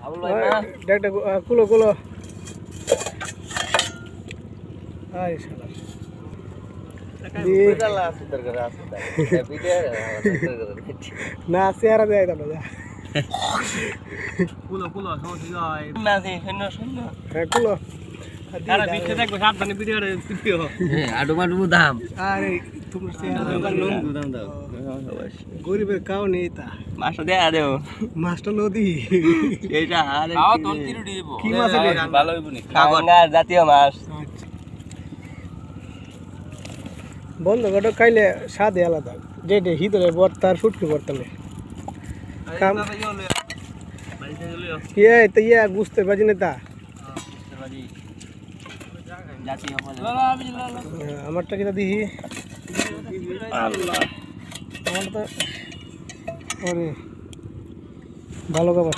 আবুল ভাই না একটা কুলো কুলো আই শালা না চেহারা দেয় তো না কুলো কুলো সমস্যা হয় না যে শূন্য শূন্য হ্যাঁ কুলো তারা বিচ্ছে দেখবো সাবধানে ভিডিওরে দিও হ্যাঁ আডু মাডু দাম আরে তোমার চেহারা দাম দাও গরিবের কাও নেই তা মাছটা দেয়া দেও মাছটা নদী এইটা আরে খাও তোর তিরুডি দিব কি মাছ আছে ভালো হইবনি কাঙ্গার জাতীয় মাছ বন্ধ গটো খাইলে স্বাদে আলাদা যেটা হিতরে বর্তার ফুটকি বর্তালে কাম কি তো ইয়া গুস্তের বাজি নেতা আমারটা কিনা দিহি আমার তো ভালো খাবার